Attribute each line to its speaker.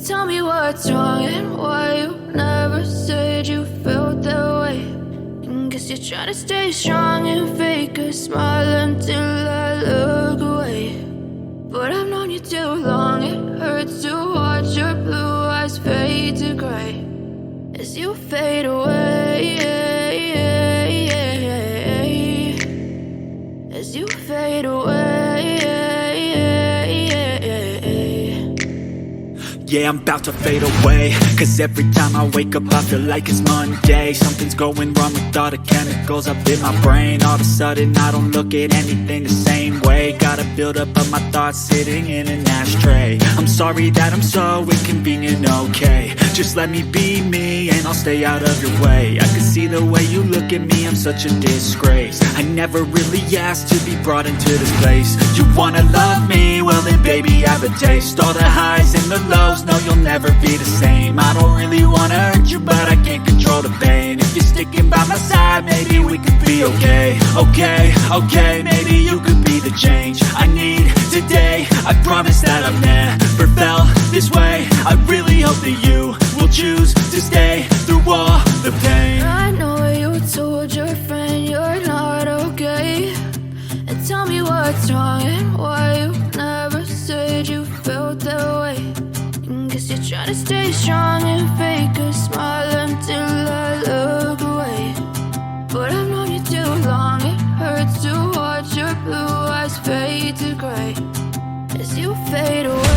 Speaker 1: Tell me what's wrong and why you never said you felt that way. And guess you're trying to stay strong and fake a smile until I look away. But I've known you too long, it hurts to watch your blue eyes fade to gray as you fade away, as you fade away.
Speaker 2: Yeah, I'm about to fade away, cause every time I wake up I feel like it's Monday. Something's going wrong with all the chemicals up in my brain. All of a sudden I don't look at anything the same way. Got a buildup of my thoughts sitting in an ashtray. I'm sorry that I'm so inconvenient, okay. Just let me be me and I'll stay out of your way. I can see the way you look at me, I'm such a disgrace. I never really asked to be brought into this place. You wanna love me? Well then baby I have a taste. All the highs and the lows, no, you'll never be the same. I don't really wanna hurt you, but I can't control the pain. If you're sticking by my side, maybe we could be okay. Okay, maybe you could be the change I need today. I promise that I've never felt this way. I really hope that you will choose to stay through all the pain.
Speaker 1: I know you told your friend you're not okay, and tell me what's wrong and why you never said you felt that way. Guess you're trying to stay strong and fake a smile until I look away. But I've known you too long, it hurts to watch your blue eyes fade to gray as you fade away.